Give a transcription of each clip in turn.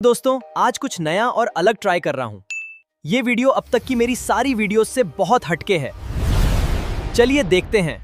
दोस्तों, आज कुछ नया और अलग ट्राई कर रहा हूं। ये वीडियो अब तक की मेरी सारी वीडियोस से बहुत हटके है। चलिए देखते हैं।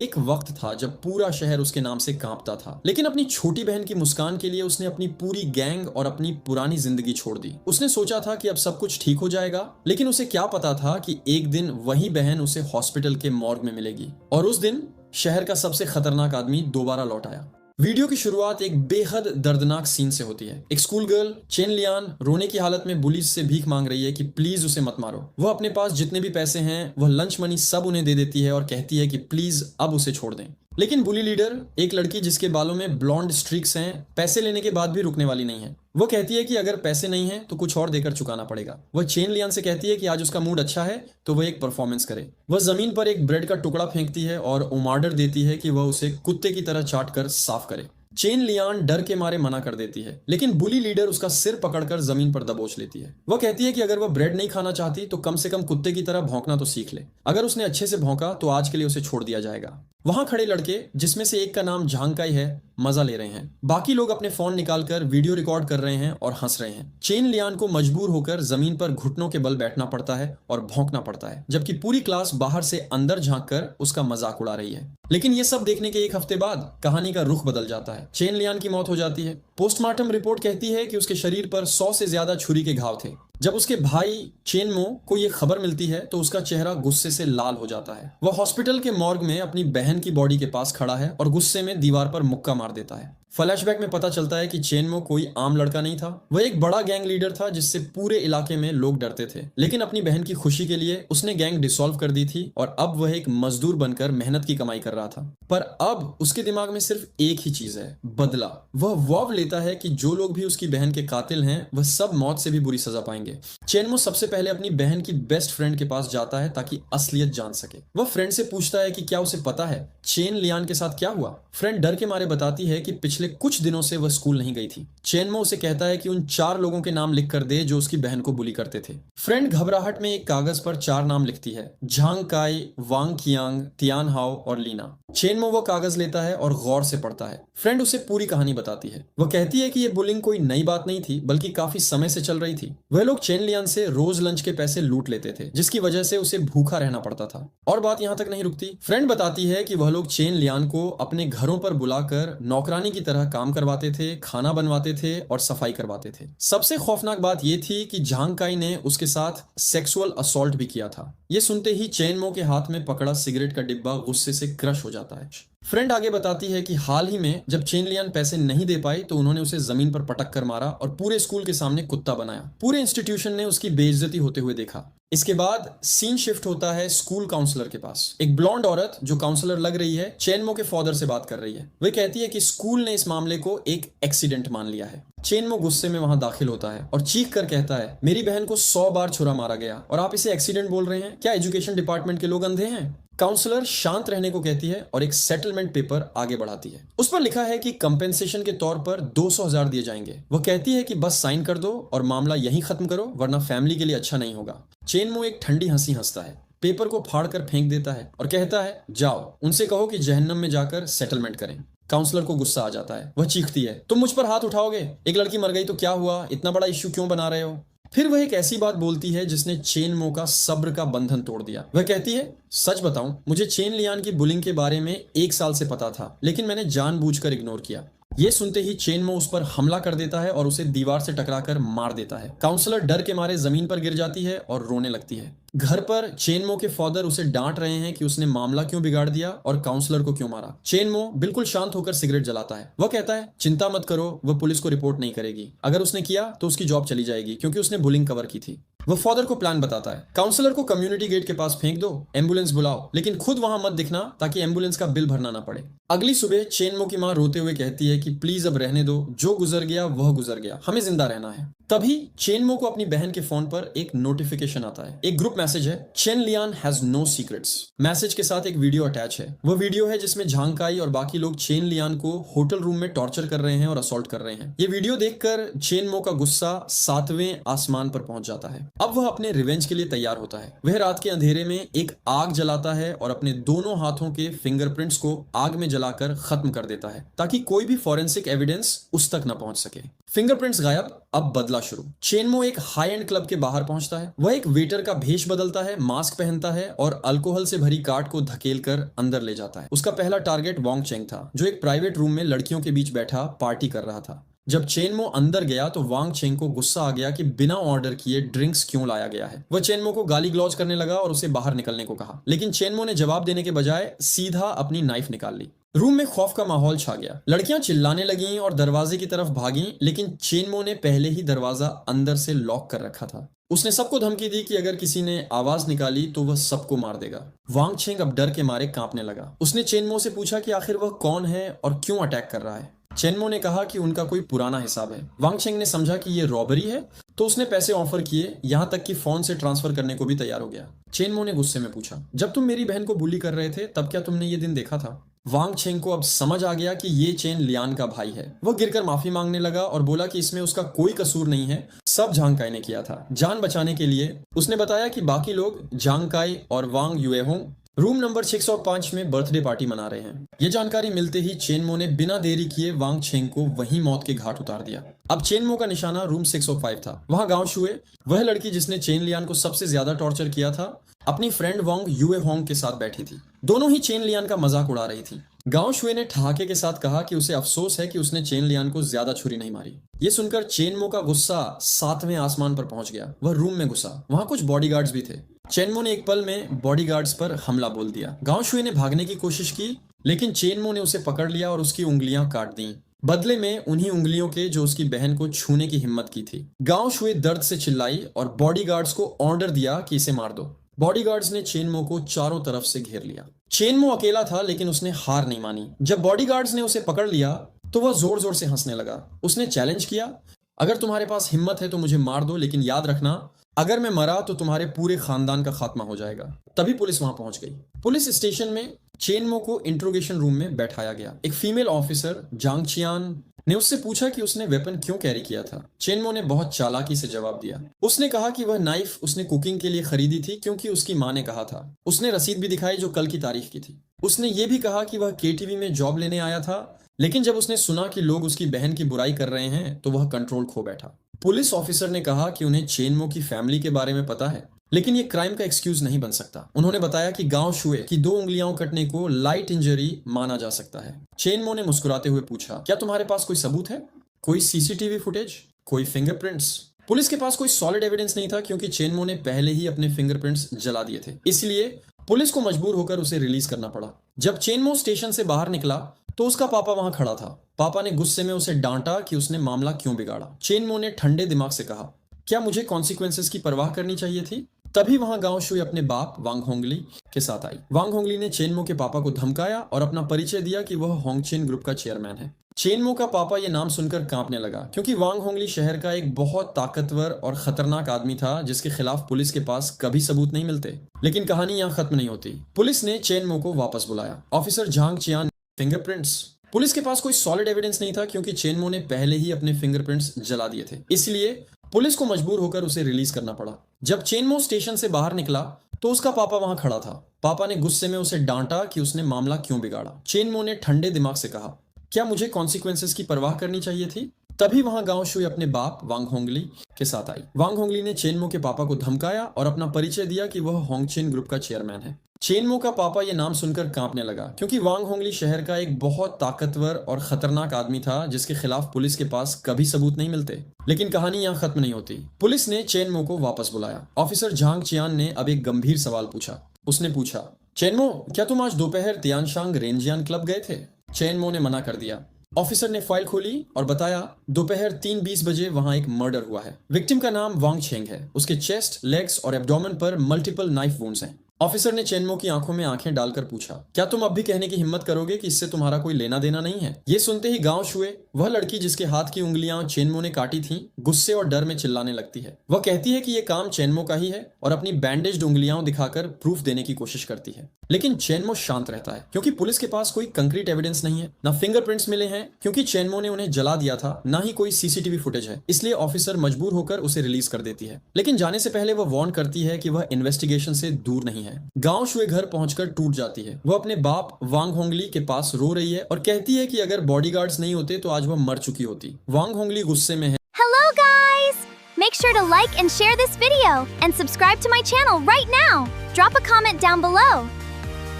एक वक्त था जब पूरा शहर उसके नाम से कांपता था, लेकिन अपनी छोटी बहन की मुस्कान के लिए उसने अपनी पूरी गैंग और अपनी पुरानी जिंदगी छोड़ दी। उसने सोचा था कि अब सब कुछ ठीक हो जाएगा, लेकिन उसे क्या पता था कि एक दिन वही बहन उसे हॉस्पिटल के मॉर्ग में मिलेगी। और उस दिन शहर का सबसे खतरनाक आदमी दोबारा लौट आया। वीडियो की शुरुआत एक बेहद दर्दनाक सीन से होती है। एक स्कूल गर्ल चेन लियान रोने की हालत में पुलिस से भीख मांग रही है कि प्लीज उसे मत मारो। वह अपने पास जितने भी पैसे हैं वह लंच मनी सब उन्हें दे देती है और कहती है कि प्लीज अब उसे छोड़ दें। लेकिन बुली लीडर, एक लड़की जिसके बालों में ब्लॉन्ड स्ट्रीक्स हैं, पैसे लेने के बाद भी रुकने वाली नहीं है। वो कहती है कि अगर पैसे नहीं हैं तो कुछ और देकर चुकाना पड़ेगा। वह चेन लियान से कहती है कि आज उसका मूड अच्छा है तो वह एक परफॉर्मेंस करे। वह जमीन पर एक ब्रेड का टुकड़ा फेंकती है और ऑर्डर देती है कि वह उसे कुत्ते की तरह चाट कर साफ करे। चेन लियान डर के मारे मना कर देती है, लेकिन बुली लीडर उसका सिर पकड़कर जमीन पर दबोच लेती है। वह कहती है कि अगर वह ब्रेड नहीं खाना चाहती तो कम से कम कुत्ते की तरह भौंकना तो सीख ले। अगर उसने अच्छे से भौंका तो आज के लिए उसे छोड़ दिया जाएगा। वहां खड़े लड़के, जिसमें से एक का नाम झांगकाई है, मजा ले रहे हैं। बाकी लोग अपने फोन निकालकर वीडियो रिकॉर्ड कर रहे हैं और हंस रहे हैं। चेन लियान को मजबूर होकर जमीन पर घुटनों के बल बैठना पड़ता है और भौंकना पड़ता है, जबकि पूरी क्लास बाहर से अंदर झांक कर उसका मजाक उड़ा रही है। लेकिन ये सब देखने के एक हफ्ते बाद कहानी का रुख बदल जाता है। चेन लियान की मौत हो जाती है। पोस्टमार्टम रिपोर्ट कहती है कि उसके शरीर पर 100 से ज्यादा छुरी के घाव थे। जब उसके भाई चेनमो को यह खबर मिलती है तो उसका चेहरा गुस्से से लाल हो जाता है। वह हॉस्पिटल के मॉर्ग में अपनी बहन की बॉडी के पास खड़ा है और गुस्से में दीवार पर मुक्का मार देता है। फ्लैशबैक में पता चलता है कि चेनमो कोई आम लड़का नहीं था। वह एक बड़ा गैंग लीडर था जिससे पूरे इलाके में लोग डरते थे। लेकिन अपनी बहन की खुशी के लिए उसने गैंग डिसॉल्व कर दी थी और अब वह एक मजदूर बनकर मेहनत की कमाई कर रहा था। पर अब उसके दिमाग में सिर्फ एक ही चीज है, बदला। वह वॉव लेता है कि जो लोग भी उसकी बहन के कातिल हैं वह सब मौत से भी बुरी सजा पाएंगे। चेनमो सबसे पहले अपनी बहन की बेस्ट फ्रेंड के पास जाता है ताकि असलियत जान सके। वह फ्रेंड से पूछता है कि क्या उसे पता है चेन लियान के साथ क्या हुआ। फ्रेंड डर के मारे बताती है कि पिछले कुछ दिनों से वह स्कूल नहीं गई थी। चेनमो उसे कहता है कि उन 4 लोगों के नाम लिख कर दे जो उसकी बहन को बुली करते थे। फ्रेंड घबराहट में एक कागज पर 4 नाम लिखती है, झांगकाई, वांग कियांग, तियान हाओ और लीना। चेनमो वो कागज लेता है और गौर से पढ़ता है। फ्रेंड उसे पूरी कहानी बताती है। वह कहती है कि यह बुलिंग कोई नई बात नहीं थी, बल्कि काफी समय से चल रही थी। वह लोग चेन लियान से रोज लंच के पैसे लूट लेते थे, जिसकी वजह से उसे भूखा रहना पड़ता था। और बात यहाँ तक नहीं रुकती। फ्रेंड बताती है कि वह लोग चेन लियान को अपने घरों पर बुलाकर नौकरानी की तरह काम करवाते थे, खाना बनवाते थे और सफाई करवाते थे। सबसे खौफनाक बात यह थी कि झांगकाई ने उसके साथ सेक्सुअल असॉल्ट भी किया था। ये सुनते ही चेनमो के हाथ में पकड़ा सिगरेट का डिब्बा गुस्से से क्रश हो जाता है। फ्रेंड आगे बताती है कि हाल ही में जब चेन लियान पैसे नहीं दे पाई तो उन्होंने उसे जमीन पर पटक कर मारा और पूरे स्कूल के सामने कुत्ता बनाया। पूरे इंस्टीट्यूशन ने उसकी बेइज्जती होते हुए देखा। इसके बाद सीन शिफ्ट होता है स्कूल काउंसलर के पास। एक ब्लॉन्ड औरत जो काउंसलर लग रही है, चेनमो के फादर से बात कर रही है। वह कहती है कि स्कूल ने इस मामले को एक एक्सीडेंट मान लिया है। चेनमो गुस्से में वहां दाखिल होता है और चीख कर कहता है, मेरी बहन को 100 बार छुरा मारा गया और आप इसे एक्सीडेंट बोल रहे हैं? क्या एजुकेशन डिपार्टमेंट के लोग अंधे हैं? काउंसलर शांत रहने को कहती है और एक सेटलमेंट पेपर आगे बढ़ाती है। उस पर लिखा है कि कंपेंसेशन के तौर पर 200,000 दिए जाएंगे। वह कहती है कि बस साइन कर दो और मामला यहीं खत्म करो, वरना फैमिली के लिए अच्छा नहीं होगा। चेनमो एक ठंडी हंसी हंसता है, पेपर को फाड़ कर फेंक देता है और कहता है, जाओ उनसे कहो कि जहन्नम में जाकर सेटलमेंट करें। काउंसलर को गुस्सा आ जाता है। वह चीखती है, तुम मुझ पर हाथ उठाओगे? एक लड़की मर गई तो क्या हुआ? इतना बड़ा इश्यू क्यों बना रहे हो? फिर वह एक ऐसी बात बोलती है जिसने चेनमो का सब्र का बंधन तोड़ दिया। वह कहती है, सच बताऊं, मुझे चेन लियान की बुलिंग के बारे में 1 साल से पता था, लेकिन मैंने जानबूझकर इग्नोर किया। ये सुनते ही चेनमो उस पर हमला कर देता है और उसे दीवार से टकराकर मार देता है। काउंसलर डर के मारे जमीन पर गिर जाती है और रोने लगती है। घर पर चेनमो के फादर उसे डांट रहे हैं कि उसने मामला क्यों बिगाड़ दिया और काउंसलर को क्यों मारा। चेनमो बिल्कुल शांत होकर सिगरेट जलाता है। वह कहता है, चिंता मत करो, वह पुलिस को रिपोर्ट नहीं करेगी। अगर उसने किया तो उसकी जॉब चली जाएगी, क्योंकि उसने बुलिंग कवर की थी। वह फादर को प्लान बताता है, काउंसलर को कम्युनिटी गेट के पास फेंक दो, एम्बुलेंस बुलाओ, लेकिन खुद वहां मत दिखना ताकि एम्बुलेंस का बिल भरना ना पड़े। अगली सुबह चेनमो की मां रोते हुए कहती है कि प्लीज अब रहने दो, जो गुजर गया वह गुजर गया, हमें जिंदा रहना है। तभी चेनमो को अपनी बहन के फोन पर एक नोटिफिकेशन आता है। एक ग्रुप मैसेज है, Chen Lian has no secrets. Message के साथ एक वीडियो अटैच है। वो वीडियो है जिसमें झांकाई और बाकी लोग चेन लियान को होटल रूम में टॉर्चर कर रहे हैं और असॉल्ट कर रहे हैं। ये वीडियो देखकर चेनमो का गुस्सा 7वें आसमान पर पहुंच जाता है। अब वह अपने रिवेंज के लिए तैयार होता है। वह रात के अंधेरे में एक आग जलाता है और अपने दोनों हाथों के फिंगरप्रिंट्स को आग में जलाकर खत्म कर देता है ताकि कोई भी फॉरेंसिक एविडेंस उस तक न पहुंच सके। फिंगरप्रिंट्स गायब, अब बदला शुरू। चेनमो एक हाई एंड क्लब के बाहर पहुंचता है। वह एक वेटर का भेष बदलता है, मास्क पहनता है और अल्कोहल से भरी कार्ट को धकेल कर अंदर ले जाता है। उसका पहला टारगेट वांग चेंग था, जो एक प्राइवेट रूम में लड़कियों के बीच बैठा पार्टी कर रहा था। जब चेनमो अंदर गया तो वांग चेंग को गुस्सा आ गया कि बिना ऑर्डर किए ड्रिंक्स क्यों लाया गया है। वह चेनमो को गाली ग्लौज करने लगा और उसे बाहर निकलने को कहा, लेकिन चेनमो ने जवाब देने के बजाय सीधा अपनी नाइफ निकाल ली। रूम में खौफ का माहौल छा गया। लड़कियां चिल्लाने लगीं और दरवाजे की तरफ भागीं, लेकिन चेनमो ने पहले ही दरवाजा अंदर से लॉक कर रखा था। उसने सबको धमकी दी कि अगर किसी ने आवाज निकाली तो वह सबको मार देगा। वांग चेंग अब डर के मारे कांपने लगा। उसने चेनमो से पूछा कि आखिर वह कौन है और क्यों अटैक कर रहा है। चेनमो ने कहा कि उनका कोई पुराना हिसाब है। वांग चेंग ने समझा कि ये रॉबरी है, तो उसने पैसे ऑफर किए, यहाँ तक कि फोन से ट्रांसफर करने को भी तैयार हो गया। चेनमो ने गुस्से में पूछा, जब तुम मेरी बहन को बुली कर रहे थे तब क्या तुमने ये दिन देखा था? वांग चेंग को अब समझ आ गया कि ये चेन लियान का भाई है। वह गिरकर माफी मांगने लगा और बोला कि इसमें उसका कोई कसूर नहीं है, सब झांकाई ने किया था जान बचाने के लिए। उसने बताया कि बाकी लोग झांकाई और वांग युएहोंग रूम नंबर 605 में बर्थडे पार्टी मना रहे हैं। ये जानकारी मिलते ही चेनमो ने बिना देरी किए वांग चेंग को वहीं मौत के घाट उतार दिया। अब चेनमो का निशाना रूम 605 था। वहां गांव शुए, वह लड़की जिसने चेन लियान को सबसे ज्यादा टॉर्चर किया था, अपनी फ्रेंड वांग युएहोंग के साथ बैठी थी। दोनों ही चेन लियान का मजाक उड़ा रही थी। गांव शुए ने ठहाके के साथ कहा कि उसे अफसोस है कि उसने चेन लियान को ज्यादा छुरी नहीं मारी। ये सुनकर चेनमो का गुस्सा 7वें आसमान पर पहुंच गया। वह रूम में घुसा। वहां कुछ बॉडीगार्ड्स भी थे। चेनमो ने एक पल में बॉडीगार्ड्स पर हमला बोल दिया। गांव शुए ने भागने की कोशिश की, लेकिन चेनमो ने उसे पकड़ लिया और उसकी उंगलियां काट दी, बदले में उन्हीं उंगलियों के जो उसकी बहन को छूने की हिम्मत की थी। गांव शुए दर्द से चिल्लाई और बॉडीगार्ड्स को ऑर्डर दिया कि इसे मार दो। बॉडीगार्ड्स ने चेनमो को चारों तरफ से घेर लिया। चेनमो अकेला था, लेकिन उसने हार नहीं मानी। जब बॉडीगार्ड्स ने उसे पकड़ लिया तो वह जोर जोर से हंसने लगा। उसने चैलेंज किया, अगर तुम्हारे पास हिम्मत है तो मुझे मार दो, लेकिन याद रखना अगर मैं मरा तो तुम्हारे पूरे खानदान का खात्मा हो जाएगा। तभी पुलिस वहां पहुंच गई। पुलिस स्टेशन में चेनमो को इंट्रोगेशन रूम में बैठाया गया। एक फीमेल ऑफिसर जांग चियान ने उससे पूछा कि उसने वेपन क्यों कैरी किया था। चेनमो ने बहुत चालाकी से जवाब दिया। उसने कहा कि वह नाइफ उसने कुकिंग के लिए खरीदी थी क्योंकि उसकी माँ ने कहा था। उसने रसीद भी दिखाई जो कल की तारीख की थी। उसने ये भी कहा कि वह केटीवी में जॉब लेने आया था, लेकिन जब उसने सुना कि लोग उसकी बहन की बुराई कर रहे हैं तो वह कंट्रोल खो बैठा। पुलिस ऑफिसर ने कहा कि उन्हें चेनमो की फैमिली के बारे में पता है, लेकिन ये क्राइम का एक्सक्यूज नहीं बन सकता। उन्होंने बताया कि गांव शुए की 2 उंगलियां कटने को लाइट इंजरी माना जा सकता है। चेनमो ने मुस्कुराते हुए पूछा, क्या तुम्हारे पास कोई सबूत है? कोई सीसीटीवी फुटेज, कोई फिंगरप्रिंट्स? पुलिस के पास कोई सॉलिड एविडेंस नहीं था क्योंकि चेनमो ने पहले ही अपने फिंगरप्रिंट्स जला दिए थे। इसलिए पुलिस को मजबूर होकर उसे रिलीज करना पड़ा। जब चेनमो स्टेशन से बाहर निकला तो उसका पापा वहां खड़ा था। पापा ने गुस्से में उसे डांटा कि उसने मामला क्यों बिगाड़ा। चेनमो ने ठंडे दिमाग से कहा, क्या मुझे कॉन्सिक्वेंसेस की परवाह करनी चाहिए थी? तभी वहां गांव शुई अपने बाप वांग होंगली के साथ आई। वांग होंगली ने चेनमो के पापा को धमकाया और अपना परिचय दिया कि वह होंगचेन ग्रुप का चेयरमैन है। चेनमो का पापा ये नाम सुनकर कांपने लगा क्योंकि वांग होंगली शहर का एक बहुत ताकतवर और खतरनाक आदमी था जिसके खिलाफ पुलिस के पास कभी सबूत नहीं मिलते। लेकिन कहानी यहाँ खत्म नहीं होती। पुलिस ने चेनमो को वापस बुलाया। Officer Zhang Qian fingerprints. Police के पास कोई सॉलिड एविडेंस नहीं था क्योंकि चेनमो ने पहले ही अपने फिंगरप्रिंट्स जला दिए थे। इसलिए पुलिस को मजबूर होकर उसे रिलीज करना पड़ा। जब चेनमो स्टेशन से बाहर निकला तो उसका पापा वहां खड़ा था। पापा ने गुस्से में उसे डांटा कि उसने मामला क्यों बिगाड़ा। चेनमो ने ठंडे दिमाग से कहा, क्या मुझे कॉन्सिक्वेंसेस की परवाह करनी चाहिए थी? तभी वहां गांव शुई अपने बाप वांग होंगली के साथ आई। वांग होंगली ने चेनमो के पापा को धमकाया और अपना परिचय दिया कि वह होंगचेन ग्रुप का चेयरमैन है। चेनमो का पापा ये नाम सुनकर कांपने लगा क्योंकि वांग होंगली शहर का एक बहुत ताकतवर और खतरनाक आदमी था जिसके खिलाफ पुलिस के पास कभी सबूत नहीं मिलते। लेकिन कहानी यहाँ खत्म नहीं होती। पुलिस ने चेनमो को वापस बुलाया। ऑफिसर झांग चियान ने अब एक गंभीर सवाल पूछा। उसने पूछा, चेनमो, क्या तुम आज दोपहर तियानशांग रेंजियान क्लब गए थे? चेनमो ने मना कर दिया। ऑफिसर ने फाइल खोली और बताया, दोपहर 3:20 बजे वहां एक मर्डर हुआ है। विक्टिम का नाम वांग चेंग है। उसके चेस्ट, लेग्स और एब्डोमेन पर मल्टीपल नाइफ वुंड्स हैं। ऑफिसर ने चेनमो की आंखों में आंखें डालकर पूछा, क्या तुम अब भी कहने की हिम्मत करोगे कि इससे तुम्हारा कोई लेना देना नहीं है? ये सुनते ही गांव शुए, वह लड़की जिसके हाथ की उंगलियां चेनमो ने काटी थीं, गुस्से और डर में चिल्लाने लगती है। वह कहती है कि यह काम चेनमो का ही है और अपनी बैंडेज्ड उंगलियां दिखाकर प्रूफ देने की कोशिश करती है। लेकिन चेनमो शांत रहता है क्योंकि पुलिस के पास कोई कंक्रीट एविडेंस नहीं है, ना फिंगरप्रिंट्स मिले हैं क्योंकि चेनमो ने उन्हें जला दिया था, ना ही कोई सीसीटीवी फुटेज है। इसलिए ऑफिसर मजबूर होकर उसे रिलीज कर देती है। लेकिन जाने से पहले वह वार्न करती है कि वह इन्वेस्टिगेशन से दूर नहीं है। गांव शुए घर पहुंचकर टूट जाती है। वह अपने बाप वांग होंगली के पास रो रही है और कहती है कि अगर बॉडीगार्ड्स नहीं होते तो आज वह मर चुकी होती। वांग होंगली गुस्से में है। Hello guys! Make sure to like and share this video and subscribe to my channel right now. Drop a comment down below.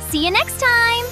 See you next time!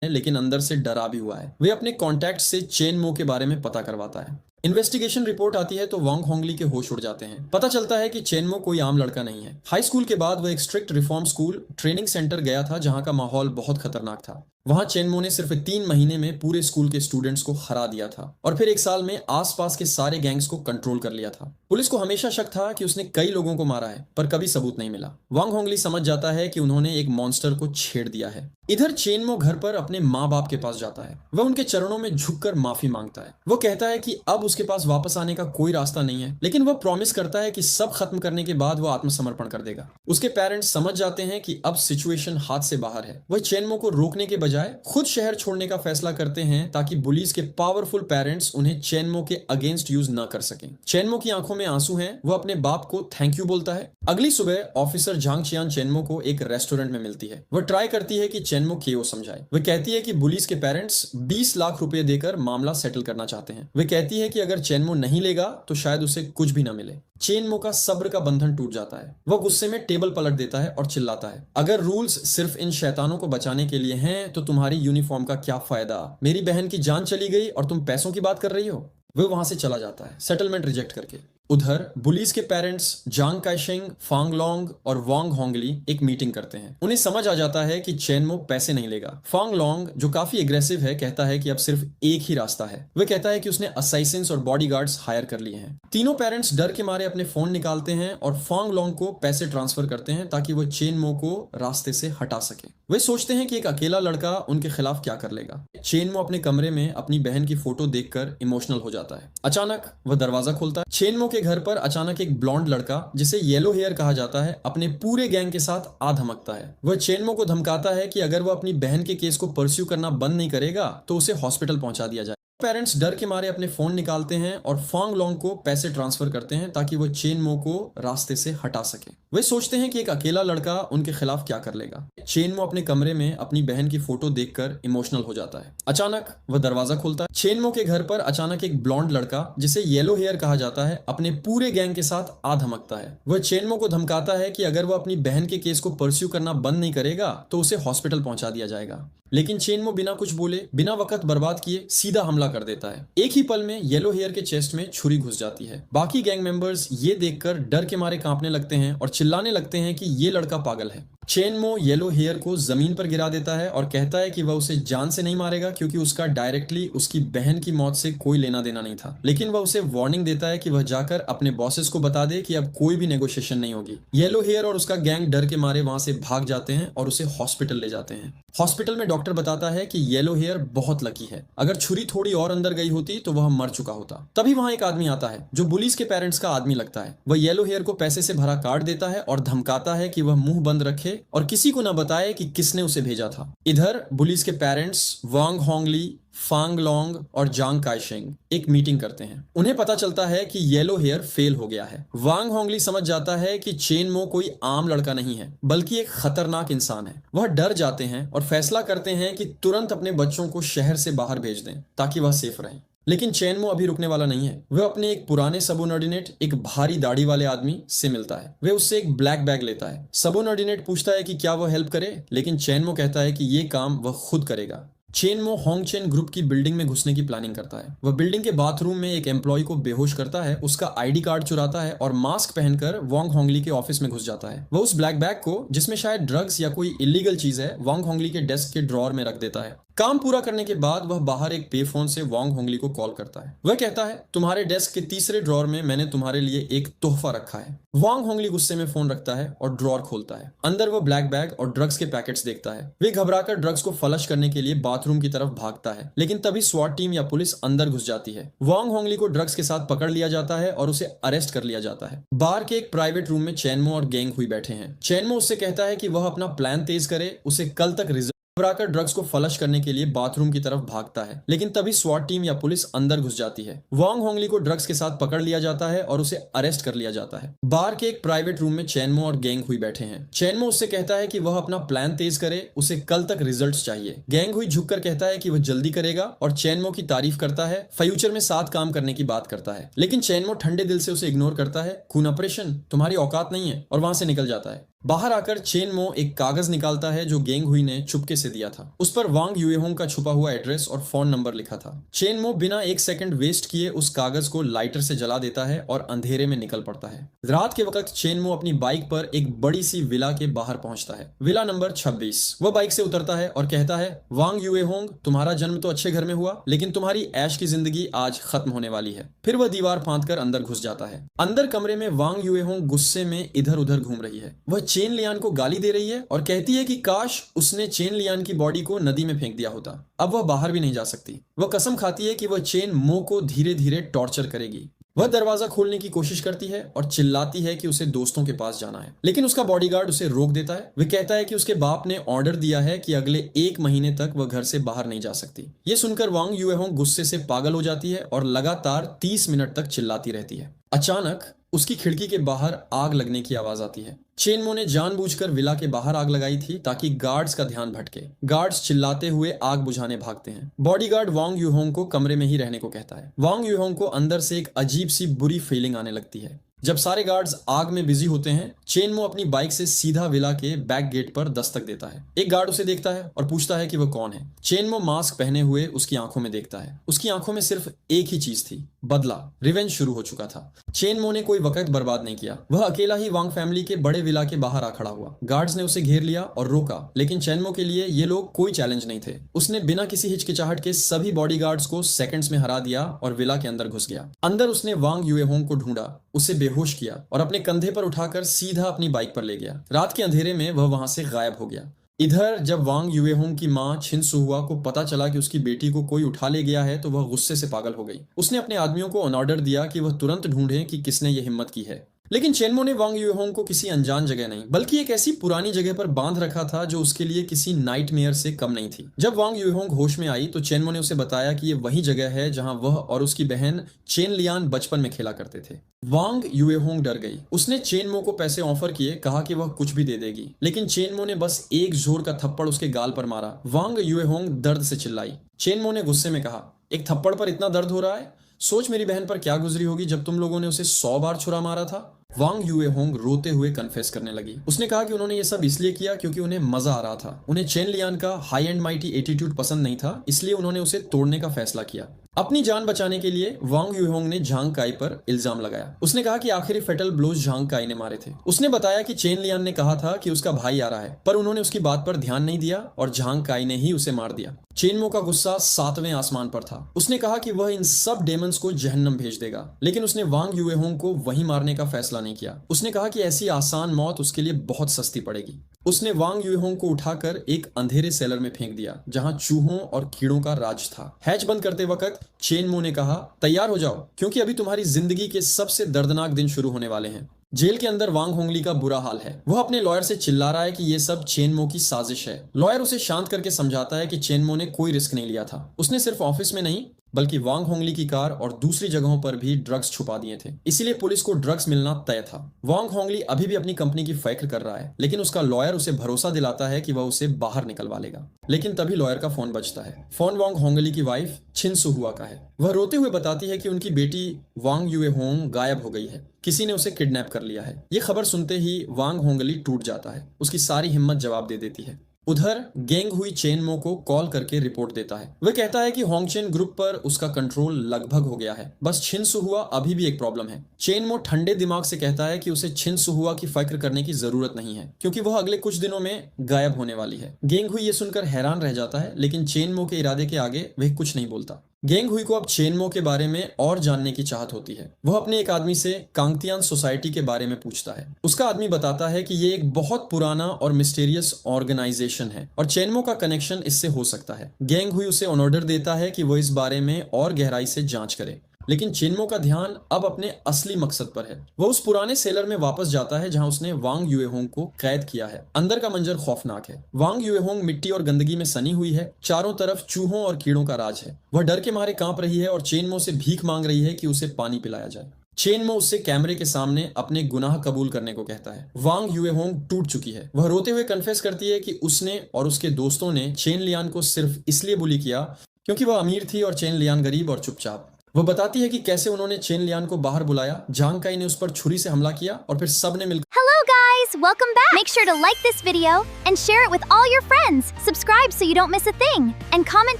लेकिन अंदर से डरा भी हुआ है। वे अपने कॉन्टैक्ट से चेनमो के बारे में पता करवाता है। इन्वेस्टिगेशन रिपोर्ट आती है तो वांग होंगली के होश उड़ जाते हैं। पता चलता है कि चेनमो कोई आम लड़का नहीं है। हाई स्कूल के बाद वह एक strict reform school training centre गया था जहां का माहौल बहुत खतरनाक था। वहां चेनमो ने सिर्फ 3 महीने में पूरे स्कूल के स्टूडेंट्स को हरा दिया था और फिर 1 साल में आसपास के सारे गैंग्स को कंट्रोल कर लिया था। पुलिस को हमेशा शक था कि उसने कई लोगों को मारा है, पर कभी सबूत नहीं मिला। वांग होंगली समझ जाता है कि उन्होंने एक मॉन्स्टर को छेड़ दिया है। इधर चेनमो घर पर अपने माँ बाप के पास जाता है। वह उनके चरणों में झुककर माफी मांगता है। वो कहता है कि अब उसके पास वापस आने का कोई रास्ता नहीं है, लेकिन वह प्रॉमिस करता है कि सब खत्म करने के बाद वह आत्मसमर्पण कर देगा। उसके पेरेंट्स समझ जाते हैं कि अब सिचुएशन हाथ से बाहर है। वह चेनमो को रोकने के बजाय खुद शहर छोड़ने का फैसला करते हैं ताकि बुलीज के पावरफुल पेरेंट्स उन्हें चेनमो के अगेंस्ट यूज न कर सकें। चेनमो की आंखों में आंसू हैं। वह अपने बाप को थैंक यू बोलता है। अगली सुबह ऑफिसर झांग चियान चेनमो को एक रेस्टोरेंट में मिलती है। वह ट्राई करती है कि चेनमो केओ समझाए। वह कहती है कि बुलीज के पेरेंट्स 20 लाख रुपए देकर मामला सेटल करना चाहते हैं। वह कहती है कि अगर चेनमो नहीं लेगा तो शायद उसे कुछ भी न मिले। चेनमो का सब्र का बंधन टूट जाता है। वह गुस्से में टेबल पलट देता है और चिल्लाता है, अगर रूल्स सिर्फ इन शैतानों को बचाने के लिए हैं तो तुम्हारी यूनिफॉर्म का क्या फायदा? मेरी बहन की जान चली गई और तुम पैसों की बात कर रही हो। वह वहां से चला जाता है सेटलमेंट रिजेक्ट करके। उधर बुलीज के पेरेंट्स जांग काइशेंग, फांग लोंग और वांग होंगली एक मीटिंग करते हैं। उन्हें समझ आ जाता है कि चेनमो पैसे नहीं लेगा। फांग लोंग, जो काफी एग्रेसिव है, कहता है कि अब सिर्फ एक ही रास्ता है। वह कहता है कि उसने असाइसिन्स और बॉडीगार्ड्स हायर कर लिए हैं। तीनों पेरेंट्स डर के मारे अपने फोन निकालते हैं और फांग लोंग को पैसे ट्रांसफर करते हैं ताकि वह चेनमो को रास्ते से हटा सके। वे सोचते हैं कि एक अकेला लड़का उनके खिलाफ क्या कर लेगा। चेनमो अपने कमरे में अपनी बहन की फोटो देखकर इमोशनल हो जाता है। अचानक वह दरवाजा खोलता है। चेनमो के घर पर अचानक एक ब्लॉन्ड लड़का, जिसे येलो हेयर कहा जाता है, अपने पूरे गैंग के साथ आ धमकता है। वह चेनमो को धमकाता है कि अगर वह अपनी बहन के केस को परस्यू करना बंद नहीं करेगा तो उसे हॉस्पिटल पहुंचा दिया जाए। पेरेंट्स डर के मारे अपने फोन निकालते हैं और फांग लोंग को पैसे ट्रांसफर करते हैं ताकि वो चेनमो को रास्ते से हटा सके। वे सोचते हैं कि एक अकेला लड़का उनके खिलाफ क्या कर लेगा। चेनमो अपने कमरे में अपनी बहन की फोटो देखकर इमोशनल हो जाता है। अचानक वह दरवाजा खोलता है। चेनमो के घर पर अचानक एक ब्लॉन्ड लड़का, जिसे येलो हेयर कहा जाता है, अपने पूरे गैंग के साथ आ धमकता है। वह चेनमो को धमकाता है कि अगर वह अपनी बहन के केस को परस्यू करना बंद नहीं करेगा तो उसे हॉस्पिटल पहुंचा दिया जाएगा। लेकिन चेनमो बिना कुछ बोले, बिना वक्त बर्बाद किए सीधा हमला कर देता है। एक ही पल में येलो हेयर के चेस्ट में छुरी घुस जाती है। बाकी गैंग मेंबर्स ये देखकर डर के मारे कांपने लगते हैं और चिल्लाने लगते हैं कि ये लड़का पागल है। चेनमो येलो हेयर को जमीन पर गिरा देता है और कहता है कि वह उसे जान से नहीं मारेगा क्योंकि उसका डायरेक्टली उसकी बहन की मौत से कोई लेना देना नहीं था। लेकिन वह उसे वार्निंग देता है कि वह जाकर अपने बॉसेस को बता दे कि अब कोई भी नेगोशिएशन नहीं होगी। येलो हेयर और उसका गैंग डर के मारे वहां से भाग जाते हैं और उसे हॉस्पिटल ले जाते हैं। हॉस्पिटल में डॉक्टर बताता है कि येलो हेयर बहुत लकी है। अगर छुरी थोड़ी और अंदर गई होती तो वह मर चुका होता। तभी वहां एक आदमी आता है जो बुलीज के पेरेंट्स का आदमी लगता है। वह येलो हेयर को पैसे से भरा कार्ड देता है और धमकाता है कि वह मुंह बंद रखे और किसी को न बताए कि किसने उसे भेजा था। इधर बुलीज के पेरेंट्स वांग होंगली, फांग लोंग और जांग काइशेंग एक मीटिंग करते हैं। उन्हें पता चलता है कि येलो हेयर फेल हो गया है। वांग होंगली समझ जाता है कि चेनमो कोई आम लड़का नहीं है, बल्कि एक खतरनाक इंसान है। वह डर जाते हैं और फैसला करते हैं कि तुरंत अपने बच्चों को शहर से बाहर भेज दें ताकि वह सेफ रहें। लेकिन चेनमो अभी रुकने वाला नहीं है। वह अपने एक पुराने सबोर्डिनेट, एक भारी दाढ़ी वाले आदमी से मिलता है। वह उससे एक ब्लैक बैग लेता है। सबोर्डिनेट पूछता है कि क्या वह हेल्प करे, लेकिन चेनमो कहता है कि ये काम वह खुद करेगा। चेनमो होंगचेन ग्रुप की बिल्डिंग में घुसने की प्लानिंग करता है। वह बिल्डिंग के बाथरूम में एक एम्प्लॉय को बेहोश करता है, उसका आईडी कार्ड चुराता है और मास्क पहनकर वांग होंगली के ऑफिस में घुस जाता है। वह उस ब्लैक बैग को, जिसमें शायद ड्रग्स या कोई इलीगल चीज है, वांग होंगली के डेस्क के ड्रॉअर में रख देता है। काम पूरा करने के बाद वह बाहर एक पे फोन से वांग होंगली को कॉल करता है। वह कहता है, तुम्हारे डेस्क के तीसरे ड्रॉर में मैंने तुम्हारे लिए एक तोहफा रखा है। वांग होंगली गुस्से में फोन रखता है और ड्रॉर खोलता है। अंदर वो ब्लैक बैग और ड्रग्स के पैकेट्स देखता है। वे घबराकर ड्रग्स को फ्लश करने के लिए बाथरूम की तरफ भागता है, लेकिन तभी स्वाट टीम या पुलिस अंदर घुस जाती है। वांग होंगली को ड्रग्स के साथ पकड़ लिया जाता है और उसे अरेस्ट कर लिया जाता है। बार के एक प्राइवेट रूम में चैनमो और गैंग हुई बैठे हैं। चैनमो उससे कहता है कि वह अपना प्लान तेज करे, उसे कल तक घबराकर ड्रग्स को फ्लश करने के लिए बाथरूम की तरफ भागता है, लेकिन तभी स्वाट टीम या पुलिस अंदर घुस जाती है। वांग होंगली को ड्रग्स के साथ पकड़ लिया जाता है और उसे अरेस्ट कर लिया जाता है। बार के एक प्राइवेट रूम में चैनमो और गैंग हुई बैठे हैं। चैनमो उससे कहता है कि वह अपना प्लान तेज करे, उसे कल तक रिजल्ट्स चाहिए। गैंग हुई झुककर कहता है कि वह जल्दी करेगा और चैनमो की तारीफ करता है, फ्यूचर में साथ काम करने की बात करता है, लेकिन चैनमो ठंडे दिल से उसे इग्नोर करता है। खून ऑपरेशन तुम्हारी औकात नहीं है, और वहां से निकल जाता है। बाहर आकर चेनमो एक कागज निकालता है जो गेंग हुई ने चुपके से दिया था। उस पर वांग यूएहोंग का छुपा हुआ एड्रेस और फोन नंबर लिखा था। चेनमो बिना एक सेकंड वेस्ट किए उस कागज को लाइटर से जला देता है और अंधेरे में निकल पड़ता है। रात के वक्त चेनमो अपनी बाइक पर एक बड़ी सी विला के बाहर पहुंचता है, विला नंबर 26। वह बाइक से उतरता है और कहता है, वांग यूएहोंग, तुम्हारा जन्म तो अच्छे घर में हुआ, लेकिन तुम्हारी ऐश की जिंदगी आज खत्म होने वाली है। फिर वह दीवार फांदकर अंदर घुस जाता है। अंदर कमरे में वांग यूएहोंग गुस्से में इधर उधर घूम रही है। वह चेन लियान को गाली दे रही है और कहती है कि काश उसने चेन लियान की बॉडी को नदी में फेंक दिया होता। अब वह बाहर भी नहीं जा सकती। वह कसम खाती है कि वह चेन मो को धीरे धीरे टॉर्चर करेगी। वह दरवाजा खोलने की कोशिश करती है और चिल्लाती है कि उसे दोस्तों के पास जाना है, लेकिन उसका बॉडीगार्ड उसे रोक देता है। वह कहता है कि उसके बाप ने ऑर्डर दिया है कि अगले 1 महीने तक वह घर से बाहर नहीं जा सकती। ये सुनकर वांग यूएहोंग गुस्से से पागल हो जाती है और लगातार 30 मिनट तक चिल्लाती रहती है। अचानक उसकी खिड़की के बाहर आग लगने की आवाज आती है। चेनमो ने जानबूझकर विला के बाहर आग लगाई थी ताकि गार्ड्स का ध्यान भटके। गार्ड्स चिल्लाते हुए आग बुझाने भागते हैं। बॉडीगार्ड वांग यूहोंग को कमरे में ही रहने को कहता है। वांग यूहोंग को अंदर से एक अजीब सी बुरी फीलिंग आने लगती है। जब सारे गार्ड्स आग में बिजी होते हैं, चेनमो अपनी बाइक से सीधा विला के बैक गेट पर दस्तक देता है। एक गार्ड उसे देखता है और पूछता है कि वह कौन है। चेनमो मास्क पहने हुए उसकी आंखों में देखता है। उसकी आंखों में सिर्फ एक ही चीज थी, बदला, रिवेंज शुरू हो चुका था। चेनमो ने कोई वक्त बर्बाद नहीं किया। वह अकेला ही वांग फैमिली के बड़े विला के बाहर आ खड़ा हुआ। गार्ड्स ने उसे घेर लिया और रोका, लेकिन चेनमो के लिए ये लोग कोई चैलेंज नहीं थे। उसने बिना किसी हिचकिचाहट के सभी बॉडीगार्ड्स को सेकंड्स में हरा दिया और विला के अंदर घुस गया। अंदर उसने वांग यूएहोंग को ढूंढा, उसे बेहोश किया और अपने कंधे पर उठाकर सीधा अपनी बाइक पर ले गया। रात के अंधेरे में वह वहां से गायब हो गया। इधर जब वांग यूएहोंग की मां छिनसुहुआ को पता चला कि उसकी बेटी को कोई उठा ले गया है तो वह गुस्से से पागल हो गई। उसने अपने आदमियों को ऑन ऑर्डर दिया कि वह तुरंत ढूंढें कि किसने ये हिम्मत की है। लेकिन चेनमो ने वांग यूएहोंग को किसी अनजान जगह नहीं, बल्कि एक ऐसी पुरानी जगह पर बांध रखा था जो उसके लिए किसी नाइटमेयर से कम नहीं थी। जब वांग यूएहोंग होश में आई तो चेनमो ने उसे बताया कि ये वही जगह है जहां वह और उसकी बहन चेन लियान बचपन में खेला करते थे। वांग यूएहोंग डर गई। उसने चेनमो को पैसे ऑफर किए, कहा कि वह कुछ भी दे देगी, लेकिन चेनमो ने बस एक जोर का थप्पड़ उसके गाल पर मारा। वांग यूएहोंग दर्द से चिल्लाई। चेनमो ने गुस्से में कहा, एक थप्पड़ पर इतना दर्द हो रहा है? सोच मेरी बहन पर क्या गुजरी होगी जब तुम लोगों ने उसे 100 बार छुरा मारा था। वांग यूएहोंग रोते हुए कन्फेस करने लगी। उसने कहा कि उन्होंने ये सब इसलिए किया क्योंकि उन्हें मजा आ रहा था। उन्हें चेन लियान का हाई एंड माइटी एटीट्यूड पसंद नहीं था, इसलिए उन्होंने उसे तोड़ने का फैसला किया। अपनी जान बचाने के लिए वांग यूहोंग ने झांग काई पर इल्जाम लगाया। उसने कहा कि आखिरी फेटल ब्लोज झांग काई ने मारे थे। उसने बताया कि चेन लियान ने कहा था कि उसका भाई आ रहा है, पर उन्होंने उसकी बात पर ध्यान नहीं दिया और झांग काई ने ही उसे मार दिया। चेनमो का गुस्सा 7वें आसमान पर था। उसने कहा कि वह इन सब डेमंस को जहन्नम भेज देगा, लेकिन उसने वांग यूएहोंग को वहीं मारने का फैसला नहीं किया। उसने कहा कि ऐसी आसान मौत उसके लिए बहुत सस्ती पड़ेगी। उसने वांग यूएहोंग को उठाकर एक अंधेरे सेलर में फेंक दिया जहां चूहों और कीड़ों का राज था। हैच बंद करते वक्त चेनमो ने कहा, तैयार हो जाओ क्योंकि अभी तुम्हारी जिंदगी के सबसे दर्दनाक दिन शुरू होने वाले हैं। जेल के अंदर वांग होंगली का बुरा हाल है। वह अपने लॉयर से चिल्ला रहा है कि यह सब चेनमो की साजिश है। लॉयर उसे शांत करके समझाता है कि चेनमो ने कोई रिस्क नहीं लिया था। उसने सिर्फ ऑफिस में नहीं बल्कि वांग होंगली की कार और दूसरी जगहों पर भी ड्रग्स छुपा दिए थे, इसीलिए पुलिस को ड्रग्स मिलना तय था। वांग होंगली अभी भी अपनी कंपनी की फिक्र कर रहा है, लेकिन उसका लॉयर उसे भरोसा दिलाता है कि वह उसे बाहर निकलवा लेगा। लेकिन तभी लॉयर का फोन बजता है। फोन वांग होंगली की वाइफ छिनसुहुआ का है। वह रोते हुए बताती है कि उनकी बेटी वांग यूएहोंग गायब हो गई है, किसी ने उसे किडनैप कर लिया है। ये खबर सुनते ही वांग होंगली टूट जाता है। उसकी सारी हिम्मत जवाब दे देती है। उधर गेंग हुई चेन मो को कॉल करके रिपोर्ट देता है। वह कहता है कि होंगचेन ग्रुप पर उसका कंट्रोल लगभग हो गया है, बस छिन सुहुआ अभी भी एक प्रॉब्लम है। चेन मो ठंडे दिमाग से कहता है कि उसे छिन सुहुआ की फिक्र करने की जरूरत नहीं है क्योंकि वह अगले कुछ दिनों में गायब होने वाली है। गेंग हुई ये सुनकर हैरान रह जाता है, लेकिन चेन मो के इरादे के आगे वह कुछ नहीं बोलता। गेंग हुई को अब चेनमो के बारे में और जानने की चाहत होती है। वह अपने एक आदमी से कांगतियान सोसाइटी के बारे में पूछता है। उसका आदमी बताता है कि ये एक बहुत पुराना और मिस्टीरियस ऑर्गेनाइजेशन है और चेनमो का कनेक्शन इससे हो सकता है। गेंग हुई उसे ऑर्डर देता है कि वो इस बारे में और गहराई से जांच करे, लेकिन चेनमो का ध्यान अब अपने असली मकसद पर है। वह उस पुराने सेलर में वापस जाता है जहां उसने वांग युएहोंग को कैद किया है। अंदर का मंजर खौफनाक है। वांग युएहोंग मिट्टी और गंदगी में सनी हुई है। चारों तरफ चूहों और कीड़ों का राज है। वह डर के मारे कांप रही है और चेनमो से भीख मांग रही है कि उसे पानी पिलाया जाए। चेनमो उससे कैमरे के सामने अपने गुनाह कबूल करने को कहता है। वांग युएहोंग टूट चुकी है। वह रोते हुए कन्फेस करती है कि उसने और उसके दोस्तों ने चेन लियान को सिर्फ इसलिए बुली किया क्योंकि वह अमीर थी और चेन लियान गरीब और चुपचाप। वह बताती है कि कैसे उन्होंने चेन लियान को बाहर बुलाया, जांग काई ने उस पर छुरी से हमला किया और फिर सबने मिलकर Hello guys, welcome back. Make sure to like this video and share it with all your friends. Subscribe so you don't miss a thing and comment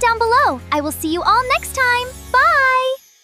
down below. I will see you all next time. Bye.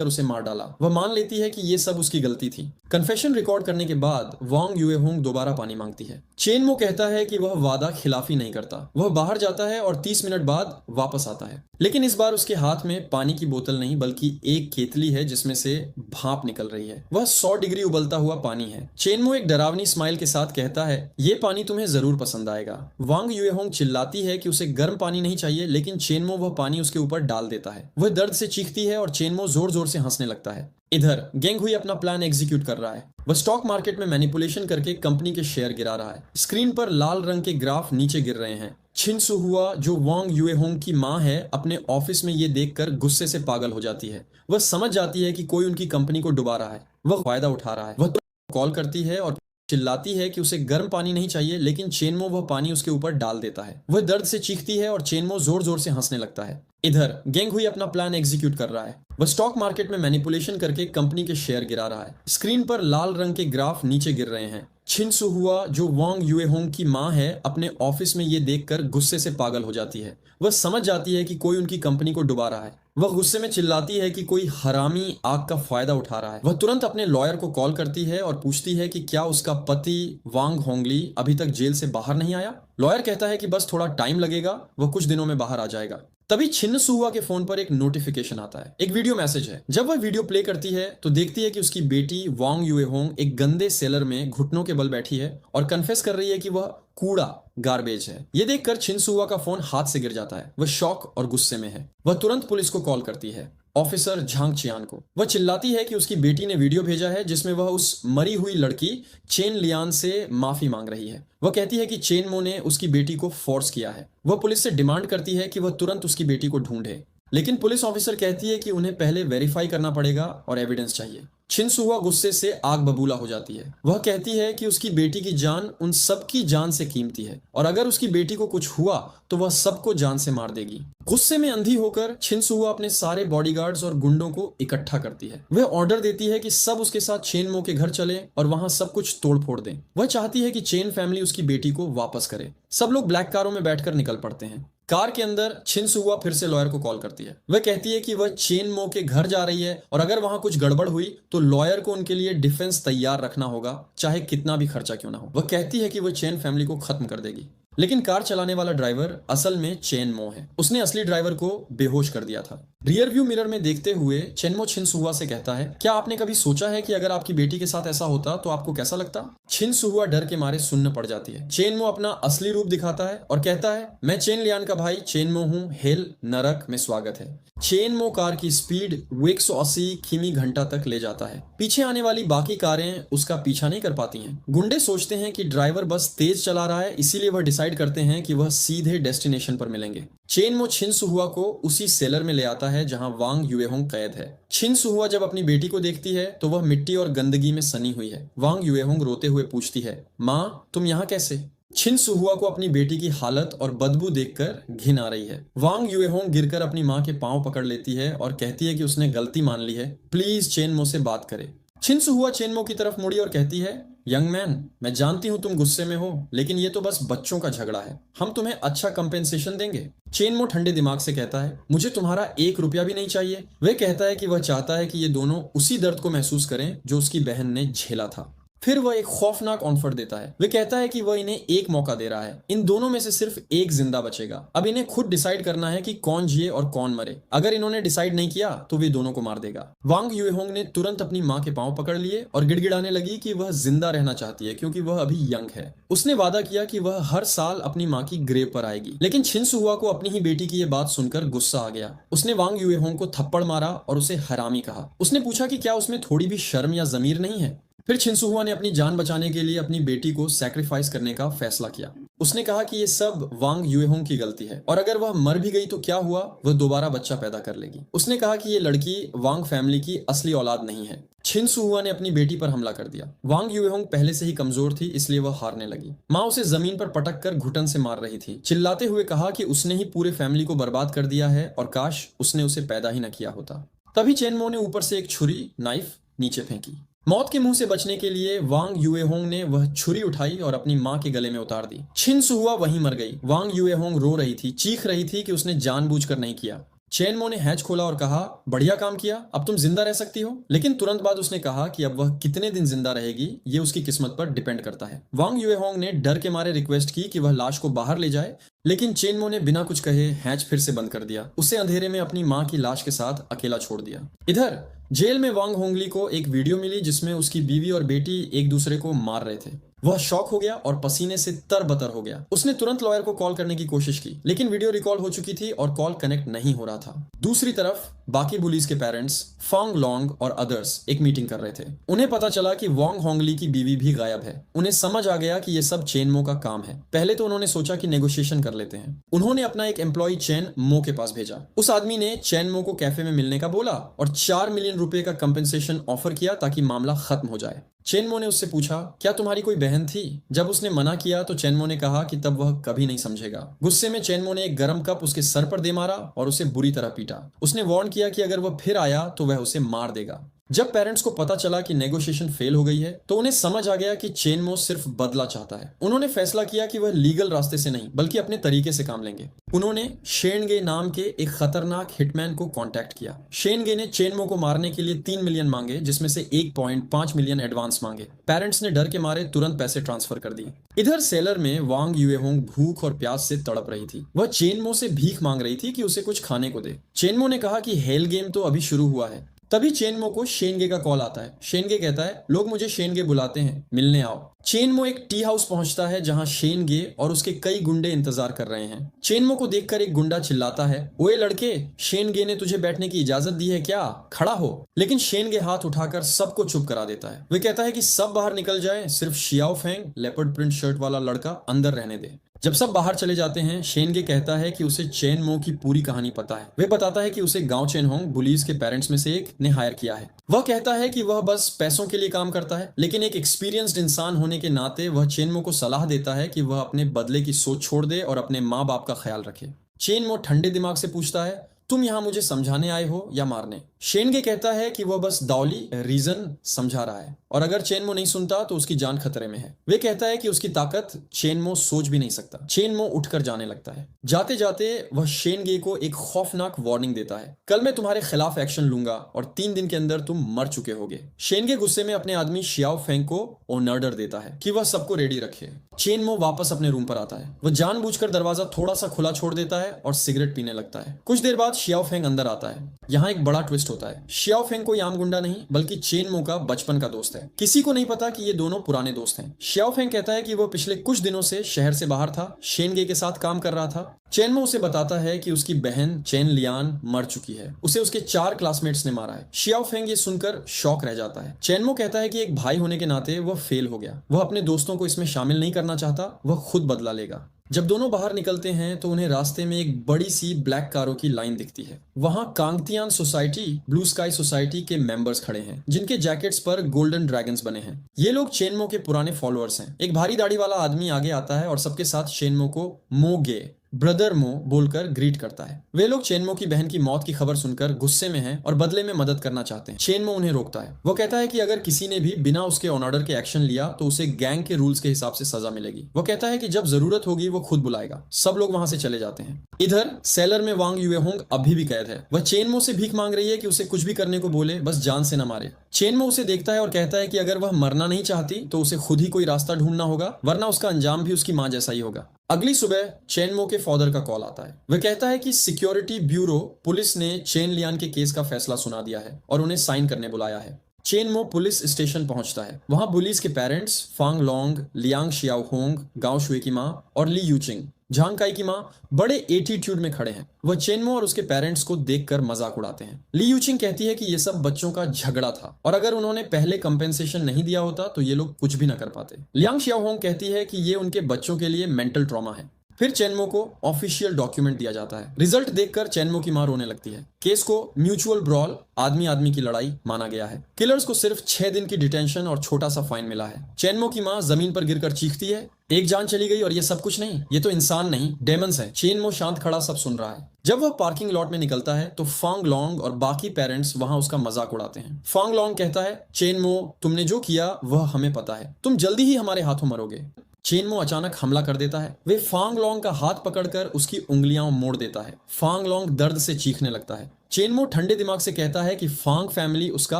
उसे मार डाला। वह मान लेती है कि ये सब उसकी गलती थी। कन्फेशन रिकॉर्ड करने के बाद वांग युएहोंग दोबारा पानी मांगती है। चेनमो कहता है कि वह वादा खिलाफी नहीं करता। वह बाहर जाता है और 30 मिनट बाद वापस आता है, लेकिन इस बार उसके हाथ में पानी की बोतल नहीं बल्कि एक केतली है जिसमें से भाप निकल रही है। वह 100 डिग्री उबलता हुआ पानी है। चेनमो एक डरावनी स्माइल के साथ कहता है, ये पानी तुम्हें जरूर पसंद आएगा। वांग युएहोंग चिल्लाती है कि उसे गर्म पानी नहीं चाहिए, लेकिन चेनमो वह पानी उसके ऊपर डाल देता है। वह दर्द से चीखती है और चेनमो जोर जोर से हंसने लगता है। इधर गेंग हुई अपना प्लान एग्जीक्यूट कर रहा है। वह स्टॉक मार्केट में मैनिपुलेशन करके कंपनी के शेयर गिरा रहा है। स्क्रीन पर लाल रंग के ग्राफ नीचे गिर रहे हैं। छिन सुहुआ जो वांग युएहोंग की मां है, अपने ऑफिस में ये देखकर गुस्से से पागल हो जाती है। वह समझ जाती है कि कोई उनकी कंपनी को डुबा रहा है। वह फायदा उठा रहा है। वह कॉल करती है और चिल्लाती है कि उसे गर्म पानी नहीं चाहिए, लेकिन चेनमो वह पानी उसके ऊपर डाल देता है। वह दर्द से चीखती है और चेनमो जोर जोर से हंसने लगता है। इधर गेंग हुई अपना प्लान एग्जीक्यूट कर रहा है। वह स्टॉक मार्केट में मैनिपुलेशन करके कंपनी के शेयर गिरा रहा है। स्क्रीन पर लाल रंग के ग्राफ नीचे गिर रहे हैं। छिन सुहुआ जो वांग युएहोंग की मां है, अपने ऑफिस में ये देखकर गुस्से से पागल हो जाती है। वह समझ जाती है कि कोई उनकी कंपनी को डुबा रहा है। वह गुस्से में चिल्लाती है कि कोई हरामी आग का फायदा उठा रहा है। वह तुरंत अपने लॉयर को कॉल करती है और पूछती है कि क्या उसका पति वांग होंगली अभी तक जेल से बाहर नहीं आया। लॉयर कहता है कि बस थोड़ा टाइम लगेगा, वह कुछ दिनों में बाहर आ जाएगा। तभी छिन सुहुआ के फोन पर एक नोटिफिकेशन आता है। एक वीडियो मैसेज है। जब वह वीडियो प्ले करती है तो देखती है कि उसकी बेटी वांग युएहोंग एक गंदे सेलर में घुटनों के बल बैठी है और कन्फेस कर रही है कि वह कूड़ा गार्बेज है। ये देखकर छिन सुहुआ का फोन हाथ से गिर जाता है। वह शॉक और गुस्से में है। वह तुरंत पुलिस को कॉल करती है, ऑफिसर झांग चियान को। वह चिल्लाती है कि उसकी बेटी ने वीडियो भेजा है जिसमें वह उस मरी हुई लड़की चेन लियान से माफी मांग रही है। वह कहती है कि चेनमो ने उसकी बेटी को फोर्स किया है। वह पुलिस से डिमांड करती है कि वह तुरंत उसकी बेटी को ढूंढे, लेकिन पुलिस ऑफिसर कहती है कि उन्हें पहले वेरीफाई करना पड़ेगा और एविडेंस चाहिए। छिन सुहुआ गुस्से से आग बबूला हो जाती है। वह कहती है कि उसकी बेटी की जान उन सबकी जान से कीमती है और अगर उसकी बेटी को कुछ हुआ तो वह सबको जान से मार देगी। गुस्से में अंधी होकर छिन सुहुआ अपने सारे बॉडीगार्ड्स और गुंडों को इकट्ठा करती है। वह ऑर्डर देती है कि सब उसके साथ चेनमो के घर चले और वहां सब कुछ तोड़ फोड़ दें। वह चाहती है कि चेन फैमिली उसकी बेटी को वापस करे। सब लोग ब्लैक कारों में बैठकर निकल पड़ते हैं। कार के अंदर छिन सुहुआ फिर से लॉयर को कॉल करती है। वह कहती है कि वह चेनमो के घर जा रही है और अगर वहां कुछ गड़बड़ हुई तो लॉयर को उनके लिए डिफेंस तैयार रखना होगा, चाहे कितना भी खर्चा क्यों ना हो। वह कहती है कि वह चेन फैमिली को खत्म कर देगी, लेकिन कार चलाने वाला ड्राइवर असल में चेनमो है। उसने असली ड्राइवर को बेहोश कर दिया था। रियर व्यू मिरर में देखते हुए चेनमो छिन सुहुआ से कहता है, क्या आपने कभी सोचा है कि अगर आपकी बेटी के साथ ऐसा होता तो आपको कैसा लगता? छिन सुहुआ डर के मारे सुन्न पड़ जाती है। चेनमो अपना असली रूप दिखाता है और कहता है, मैं चेन लियान का भाई चेनमो हूँ, हेल नरक में स्वागत है। चेनमो कार की स्पीड 180 किमी घंटा तक ले जाता है। पीछे आने वाली बाकी कारें उसका पीछा नहीं कर पाती हैं। गुंडे सोचते हैं कि ड्राइवर बस तेज चला रहा है, इसीलिए वह डिसाइड करते हैं कि वह सीधे डेस्टिनेशन पर मिलेंगे। चेनमो छिन सुहुआ को उसी सेलर में ले आता है जहां वांग युएहोंग कैद है। छिन सुहुआ जब अपनी बेटी को देखती है तो वह मिट्टी और गंदगी में सनी हुई है। वांग युएहोंग रोते हुए पूछती है, माँ तुम यहाँ कैसे? छिन सुहुआ को अपनी बेटी की हालत और बदबू देखकर घिन आ रही है। वांग युएहोंग गिरकर अपनी माँ के पांव पकड़ लेती है और कहती है कि उसने गलती मान ली है, प्लीज चेनमो से बात करे। छिंसु हुआ चेनमो की तरफ मुड़ी और कहती है, यंग मैन, मैं जानती हूँ तुम गुस्से में हो, लेकिन ये तो बस बच्चों का झगड़ा है, हम तुम्हें अच्छा कंपेंसेशन देंगे। चेनमो ठंडे दिमाग से कहता है, मुझे तुम्हारा 1 रुपया भी नहीं चाहिए। वह कहता है कि वह चाहता है कि ये दोनों उसी दर्द को महसूस करें जो उसकी बहन ने झेला था। फिर वह एक खौफनाक ऑफर देता है। वह कहता है कि वह इन्हें एक मौका दे रहा है, इन दोनों में से सिर्फ एक जिंदा बचेगा। अब इन्हें खुद डिसाइड करना है कि कौन जिए और कौन मरे। अगर इन्होंने डिसाइड नहीं किया तो वे दोनों को मार देगा। वांग युएहोंग ने तुरंत अपनी माँ के पांव पकड़ लिए और गिड़गिड़ाने लगी कि वह जिंदा रहना चाहती है क्योंकि वह अभी यंग है। उसने वादा किया कि वह हर साल अपनी माँ की ग्रेव पर आएगी। लेकिन छिंसुहुआ को अपनी ही बेटी की यह बात सुनकर गुस्सा आ गया। उसने वांग युएहोंग को थप्पड़ मारा और उसे हरामी कहा। उसने पूछा कि क्या उसमें थोड़ी भी शर्म या जमीर नहीं है। फिर छिंसुहुआ ने अपनी जान बचाने के लिए अपनी बेटी को सैक्रिफाइस करने का फैसला किया। उसने कहा कि ये सब वांग युएहोंग की गलती है और अगर वह मर भी गई तो क्या हुआ, वह दोबारा बच्चा पैदा कर लेगी। उसने कहा कि ये लड़की वांग फैमिली की असली औलाद नहीं है। छिंसुहुआ ने अपनी बेटी पर हमला कर दिया। वांग युएहोंग पहले से ही कमजोर थी, इसलिए वह हारने लगी। माँ उसे जमीन पर पटक कर घुटन से मार रही थी, चिल्लाते हुए कहा कि उसने ही पूरे फैमिली को बर्बाद कर दिया है और काश उसने उसे पैदा ही न किया होता। तभी चेनमो ने ऊपर से एक छुरी नाइफ नीचे फेंकी। मौत के मुंह से बचने के लिए वांग युएहोंग ने वह छुरी उठाई और अपनी मां के गले में उतार दी। छिंसुहुआ वहीं मर गई। वांग युएहोंग रो रही थी, चीख रही थी कि उसने जानबूझकर नहीं किया। चेनमो ने हैच खोला और कहा, बढ़िया काम किया, अब तुम जिंदा रह सकती हो। लेकिन तुरंत बाद उसने कहा कि अब वह कितने दिन जिंदा रहेगी ये उसकी किस्मत पर डिपेंड करता है। वांग युएहोंग ने डर के मारे रिक्वेस्ट की कि वह लाश को बाहर ले जाए, लेकिन चेनमो ने बिना कुछ कहे हैच फिर से बंद कर दिया। उसे अंधेरे में अपनी मां की लाश के साथ अकेला छोड़ दिया। इधर जेल में वांग होंगली को एक वीडियो मिली जिसमें उसकी बीवी और बेटी एक दूसरे को मार रहे थे। वह शॉक हो गया और पसीने से तरबतर हो गया। उसने तुरंत लॉयर को कॉल करने की कोशिश की, लेकिन वीडियो रिकॉर्ड हो चुकी थी और कॉल कनेक्ट नहीं हो रहा था। दूसरी तरफ बाकी बुलीज के पेरेंट्स फांग लोंग और अदर्स एक मीटिंग कर रहे थे। उन्हें पता चला कि वांग होंगली की बीवी भी गायब है। उन्हें समझ आ गया कि यह सब चेनमो का काम है। पहले तो उन्होंने सोचा कि नेगोशिएशन कर लेते हैं। उन्होंने अपना एक एम्प्लॉय चेन मो के पास भेजा। उस आदमी ने चेनमो को कैफे में मिलने का बोला और 4 मिलियन रुपए का कंपेंसेशन ऑफर किया ताकि मामला खत्म हो जाए। चेनमो ने उससे पूछा, क्या तुम्हारी कोई बहन थी? जब उसने मना किया तो चेनमो ने कहा कि तब वह कभी नहीं समझेगा। गुस्से में चेनमो ने एक गर्म कप उसके सर पर दे मारा और उसे बुरी तरह पीटा। उसने वार्न किया कि अगर वह फिर आया तो वह उसे मार देगा। जब पेरेंट्स को पता चला कि नेगोशिएशन फेल हो गई है तो उन्हें समझ आ गया कि चेनमो सिर्फ बदला चाहता है। उन्होंने फैसला किया कि वह लीगल रास्ते से नहीं बल्कि अपने तरीके से काम लेंगे। उन्होंने शेनगे नाम के एक खतरनाक हिटमैन को कांटेक्ट किया। शेनगे ने चेनमो को मारने के लिए 3 मिलियन मांगे, जिसमें से 1.5 मिलियन एडवांस मांगे। पेरेंट्स ने डर के मारे तुरंत पैसे ट्रांसफर कर दिए। इधर सेलर में वांग युएहोंग भूख और प्यास से तड़प रही थी। वह चेनमो से भीख मांग रही थी कि उसे कुछ खाने को दे। चेनमो ने कहा कि हेल गेम तो अभी शुरू हुआ है। तभी चेनमो को शेनगे का कॉल आता है। शेनगे कहता है, लोग मुझे शेनगे बुलाते हैं, मिलने आओ। चेनमो एक टी हाउस पहुंचता है जहां शेनगे और उसके कई गुंडे इंतजार कर रहे हैं। चेनमो को देखकर एक गुंडा चिल्लाता है, ओए लड़के, शेनगे ने तुझे बैठने की इजाजत दी है क्या? खड़ा हो। लेकिन शेनगे हाथ उठाकर सबको चुप करा देता है। वह कहता है कि सब बाहर निकल जाए, सिर्फ Xiao Feng leopard print shirt वाला लड़का अंदर रहने दे। जब सब बाहर चले जाते हैं, शेनगे कहता है कि उसे चेनमो की पूरी कहानी पता है। वह बताता है कि उसे गांव चेनहोंग बुलीज के पेरेंट्स में से एक ने हायर किया है। वह कहता है कि वह बस पैसों के लिए काम करता है, लेकिन एक एक्सपीरियंस्ड इंसान होने के नाते वह चेनमो को सलाह देता है कि वह अपने बदले की सोच छोड़ दे और अपने माँ बाप का ख्याल रखे। चेनमो ठंडे दिमाग से पूछता है, तुम यहाँ मुझे समझाने आए हो या मारने? शेनगे कहता है कि वह बस दावली रीजन समझा रहा है और अगर चेनमो नहीं सुनता तो उसकी जान खतरे में है। वे कहता है कि उसकी ताकत चेनमो सोच भी नहीं सकता। चेनमो उठकर जाने लगता है। जाते जाते वह शेनगे को एक खौफनाक वार्निंग देता है, कल मैं तुम्हारे खिलाफ एक्शन लूंगा और 3 दिन के अंदर तुम मर चुके होगे। शेनगे गुस्से में अपने आदमी शियाओ फेंग को ऑर्डर देता है कि वह सबको रेडी रखे। चेनमो वापस अपने रूम पर आता है। वह जानबूझकर दरवाजा थोड़ा सा खुला छोड़ देता है और सिगरेट पीने लगता है। कुछ देर बाद शियाओ फेंग अंदर आता है। यहाँ एक बड़ा ट्विस्ट होता है। शियाओ फेंग कोई आम गुंडा नहीं बल्कि चेनमो का बचपन का दोस्त है। किसी को नहीं पता कि ये दोनों पुराने दोस्त हैं। शियाओ फेंग कहता है कि वो पिछले कुछ दिनों से शहर से बाहर था, शेनगे के साथ काम कर रहा था। चेनमो उसे बताता है कि उसकी बहन चेन लियान मर चुकी है। उसे उसके 4 क्लासमेट्स ने मारा है। शियाओ फेंग ये सुनकर शॉक रह जाता है। चेनमो कहता है कि एक भाई होने के नाते वह फेल हो गया। वह अपने दोस्तों को इसमें शामिल नहीं करना चाहता, वह खुद बदला लेगा। जब दोनों बाहर निकलते हैं तो उन्हें रास्ते में एक बड़ी सी ब्लैक कारों की लाइन दिखती है। वहां कांगतियान सोसाइटी, ब्लू स्काई सोसाइटी के मेंबर्स खड़े हैं जिनके जैकेट्स पर गोल्डन ड्रैगन्स बने हैं। ये लोग चेनमो के पुराने फॉलोअर्स हैं। एक भारी दाढ़ी वाला आदमी आगे आता है और सबके साथ चेनमो को मोगे ब्रदर मो बोलकर ग्रीट करता है। वे लोग चेनमो की बहन की मौत की खबर सुनकर गुस्से में हैं और बदले में मदद करना चाहते हैं। चेनमो उन्हें रोकता है। वो कहता है कि अगर किसी ने भी बिना उसके ऑन ऑर्डर के एक्शन लिया तो उसे गैंग के रूल्स के हिसाब से सजा मिलेगी। वो कहता है कि जब जरूरत होगी वो खुद बुलाएगा। सब लोग वहां से चले जाते हैं। इधर सेलर में वांग युएहोंग अभी भी कैद है। वह चेनमो से भीख मांग रही है कि उसे कुछ भी करने को बोले, बस जान से न मारे। चेनमो उसे देखता है और कहता है कि अगर वह मरना नहीं चाहती तो उसे खुद ही कोई रास्ता ढूंढना होगा, वरना उसका अंजाम भी उसकी मां जैसा ही होगा। अगली सुबह चेनमो के फादर का कॉल आता है। वह कहता है कि सिक्योरिटी ब्यूरो पुलिस ने चेन लियान के केस का फैसला सुना दिया है और उन्हें साइन करने बुलाया है। चेनमो पुलिस स्टेशन पहुंचता है। वहां पुलिस के पेरेंट्स फांग लोंग, लियांग शियाओहोंग, गांव शुए की मां और ली यूचिंग, झांग काई की मां बड़े एटीट्यूड में खड़े हैं। वह चेनमो और उसके पेरेंट्स को देखकर मजाक उड़ाते हैं। ली यूचिंग कहती है कि यह सब बच्चों का झगड़ा था और अगर उन्होंने पहले कंपेंसेशन नहीं दिया होता तो ये लोग कुछ भी न कर पाते। लियांग शियाओहोंग कहती है कि ये उनके बच्चों के लिए मेंटल ट्रॉमा है। फिर चेनमो को ऑफिशियल डॉक्यूमेंट दिया जाता है। रिजल्ट देखकर चेनमो की मां रोने लगती है। केस को म्यूचुअल ब्रॉल, आदमी आदमी की लड़ाई माना गया है। किलर्स को सिर्फ 6 दिन की डिटेंशन और छोटा सा फाइन मिला है। चेनमो की मां जमीन पर गिरकर चीखती है, एक जान चली गई और ये सब कुछ नहीं, ये तो इंसान नहीं डेमंस है। चेनमो शांत खड़ा सब सुन रहा है। जब वह पार्किंग लॉट में निकलता है तो फांग लोंग और बाकी पेरेंट्स वहां उसका मजाक उड़ाते हैं। फांग लोंग कहता है, चेनमो तुमने जो किया वह हमें पता है, तुम जल्दी ही हमारे हाथों मरोगे। चेनमो अचानक हमला कर देता है। वे फांग लोंग का हाथ पकड़कर उसकी उंगलियां मोड़ देता है। फांग लोंग दर्द से चीखने लगता है। चेनमो ठंडे दिमाग से कहता है कि फांग फैमिली उसका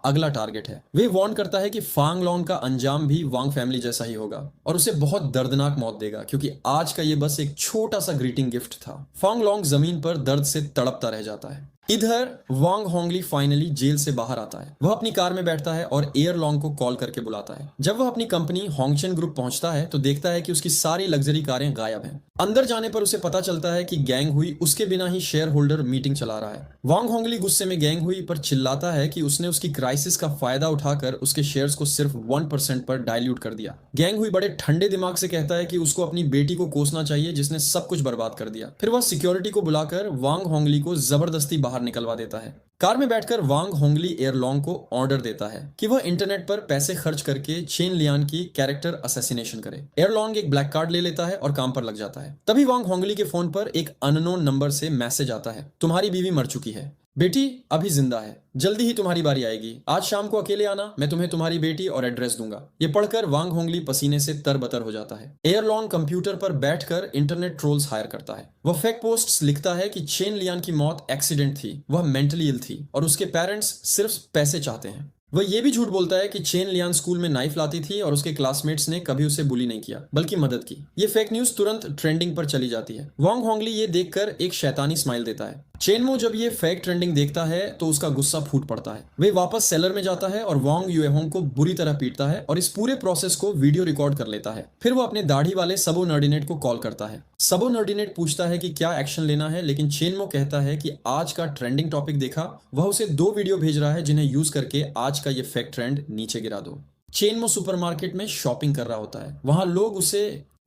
अगला टारगेट है। वे वार्न करता है कि फांग लोंग का अंजाम भी वांग फैमिली जैसा ही होगा और उसे बहुत दर्दनाक मौत देगा, क्योंकि आज का ये बस एक छोटा सा ग्रीटिंग गिफ्ट था। फांग लोंग जमीन पर दर्द से तड़पता रह जाता है। इधर वांग होंगली फाइनली जेल से बाहर आता है। वह अपनी कार में बैठता है और एयर लॉन्ग को कॉल करके बुलाता है। जब वह अपनी कंपनी होंगचेन ग्रुप पहुंचता है तो देखता है कि उसकी सारी लग्जरी कारें गायब हैं। अंदर जाने पर उसे पता चलता है कि गैंग हुई उसके बिना ही शेयर होल्डर मीटिंग चला रहा है। वांग होंगली गुस्से में गैंग हुई पर चिल्लाता है कि उसने उसकी क्राइसिस का फायदा उठाकर उसके शेयर्स को सिर्फ 1% पर डाइल्यूट कर दिया। गैंग हुई बड़े ठंडे दिमाग से कहता है कि उसको अपनी बेटी को कोसना चाहिए जिसने सब कुछ बर्बाद कर दिया। फिर वह सिक्योरिटी को बुलाकर वांग होंगली को जबरदस्ती बाहर निकलवा देता है। कार में बैठकर वांग होंगली एयरलॉन्ग को ऑर्डर देता है कि वह इंटरनेट पर पैसे खर्च करके चेन लियान की कैरेक्टर असैसिनेशन करे। एयरलॉन्ग एक ब्लैक कार्ड ले लेता है और काम पर लग जाता है। तभी वांग होंगली के फोन पर एक अननोन नंबर से मैसेज आता है, तुम्हारी बीवी मर चुकी है, बेटी अभी जिंदा है, जल्दी ही तुम्हारी बारी आएगी, आज शाम को अकेले आना, मैं तुम्हें तुम्हारी बेटी और एड्रेस दूंगा। ये पढ़कर वांग होंगली पसीने से तरबतर हो जाता है। एयरलॉन्ग कंप्यूटर पर बैठकर इंटरनेट ट्रोल्स हायर करता है। वह फेक पोस्ट्स लिखता है कि चेन लियान की मौत एक्सीडेंट थी, वह मेंटली इल थी और उसके पेरेंट्स सिर्फ पैसे चाहते हैं। वह ये भी झूठ बोलता है कि चेन लियान स्कूल में नाइफ लाती थी और उसके क्लासमेट्स ने कभी उसे बुली नहीं किया बल्कि मदद की। ये फेक न्यूज तुरंत ट्रेंडिंग पर चली जाती है। वांग होंगली ये देखकर एक शैतानी स्माइल देता है। चेनमो जब ये फेक ट्रेंडिंग देखता है तो उसका गुस्सा फूट पड़ता है। वे वापस सेलर में जाता है और वांग युएहोंग को बुरी तरह पीटता है और इस पूरे प्रोसेस को वीडियो रिकॉर्ड कर लेता है। फिर वो अपने दाढ़ी वाले सबो नर्डिनेट को कॉल करता है। सबो नर्डिनेट पूछता है कि क्या एक्शन लेना है, लेकिन चेनमो कहता है कि आज का ट्रेंडिंग टॉपिक देखा, वह उसे 2 वीडियो भेज रहा है जिन्हें यूज करके आज का ये फेक ट्रेंड नीचे गिरा दो। चेनमो सुपरमार्केट में शॉपिंग कर रहा होता है। वहां लोग उसे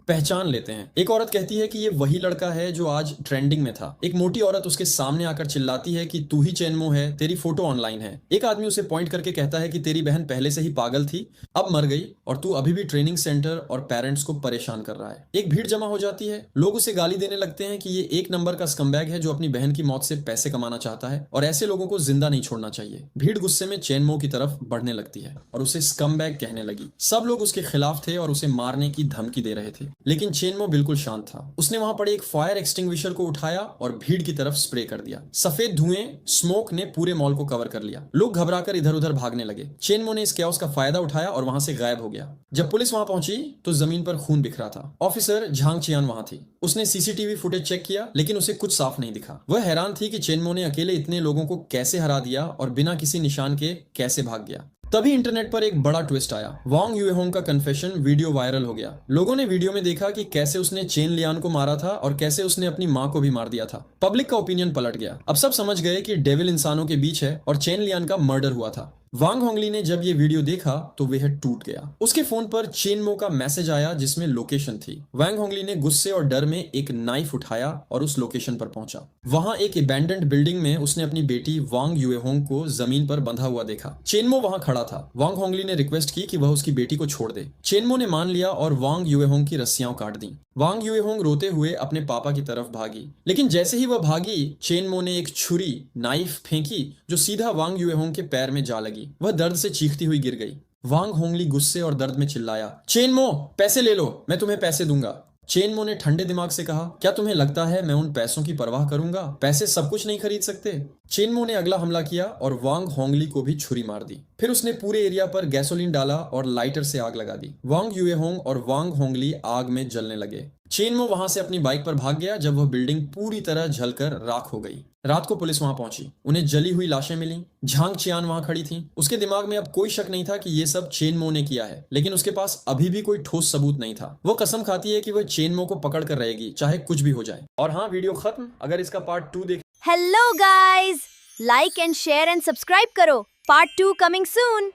पहचान लेते हैं। एक औरत कहती है कि ये वही लड़का है जो आज ट्रेंडिंग में था। एक मोटी औरत उसके सामने आकर चिल्लाती है कि तू ही चेनमो है, तेरी फोटो ऑनलाइन है। एक आदमी उसे पॉइंट करके कहता है कि तेरी बहन पहले से ही पागल थी, अब मर गई और तू अभी भी ट्रेनिंग सेंटर और पेरेंट्स को परेशान कर रहा है। एक भीड़ जमा हो जाती है। लोग उसे गाली देने लगते हैं कि ये एक नंबर का स्कमबैग है जो अपनी बहन की मौत से पैसे कमाना चाहता है और ऐसे लोगों को जिंदा नहीं छोड़ना चाहिए। भीड़ गुस्से में चेनमो की तरफ बढ़ने लगती है और उसे स्कमबैग कहने लगी। सब लोग उसके खिलाफ थे और उसे मारने की धमकी दे रहे थे, लेकिन चेनमो बिल्कुल शांत था। उसने वहां पड़े एक फायर एक्सटिंग्विशर को उठाया और भीड़ की तरफ स्प्रे कर दिया। सफेद धुएं स्मोक ने पूरे मॉल को कवर कर लिया। लोग घबराकर इधर उधर भागने लगे। चेनमो ने इस कैओस का फायदा उठाया और वहां से गायब हो गया। जब पुलिस वहां पहुंची तो जमीन पर खून बिखरा था। ऑफिसर झांग चियान वहां थी। उसने सीसीटीवी फुटेज चेक किया लेकिन उसे कुछ साफ नहीं दिखा। वह हैरान थी कि चेनमो ने अकेले इतने लोगों को कैसे हरा दिया और बिना किसी निशान के कैसे भाग गया। तभी इंटरनेट पर एक बड़ा ट्विस्ट आया। वांग युएहोंग का कन्फेशन वीडियो वायरल हो गया। लोगों ने वीडियो में देखा कि कैसे उसने चेन लियान को मारा था और कैसे उसने अपनी मां को भी मार दिया था। पब्लिक का ओपिनियन पलट गया। अब सब समझ गए कि डेविल इंसानों के बीच है और चेन लियान का मर्डर हुआ था। वांग होंगली ने जब ये वीडियो देखा तो वह टूट गया। उसके फोन पर चेनमो का मैसेज आया जिसमें लोकेशन थी। वांग होंगली ने गुस्से और डर में एक नाइफ उठाया और उस लोकेशन पर पहुंचा। वहां एक अबैंडन्ड बिल्डिंग में उसने अपनी बेटी वांग युएहोंग को जमीन पर बंधा हुआ देखा। चेनमो वहां खड़ा था। वांग होंगली ने रिक्वेस्ट की कि वह उसकी बेटी को छोड़ दे। चेनमो ने मान लिया और वांग युएहोंग की रस्सियां काट दी। वांग युएहोंग रोते हुए अपने पापा की तरफ भागी, लेकिन जैसे ही वह भागी चेनमो ने एक छुरी नाइफ फेंकी जो सीधा वांग युएहोंग के पैर में जा लगी। वह दर्द से चीखती हुई गिर गई। वांग होंगली गुस्से और दर्द में चिल्लाया, चेनमो पैसे ले लो, मैं तुम्हें पैसे दूंगा। चेनमो ने ठंडे दिमाग से कहा, क्या तुम्हें लगता है मैं उन पैसों की परवाह करूंगा? पैसे सब कुछ नहीं खरीद सकते। चेनमो ने अगला हमला किया और वांग होंगली को भी छुरी मार दी। फिर उसने पूरे एरिया पर गैसोलीन डाला और लाइटर से आग लगा दी। वांग युएहोंग और वांग होंगली आग में जलने लगे। चेनमो वहां से अपनी बाइक पर भाग गया जब वह बिल्डिंग पूरी तरह जलकर राख हो गई। रात को पुलिस वहां पहुंची। उन्हें जली हुई लाशें मिली। झांग चियान वहां खड़ी थी। उसके दिमाग में अब कोई शक नहीं था कि ये सब चेनमो ने किया है, लेकिन उसके पास अभी भी कोई ठोस सबूत नहीं था। वो कसम खाती है कि वह चेनमो को पकड़ कर रहेगी, चाहे कुछ भी हो जाए। और हाँ, वीडियो खत्म। अगर इसका पार्ट 2 देख Hello guys! Like and share and subscribe करो. Part 2 coming soon.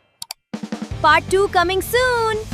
Part 2 coming soon.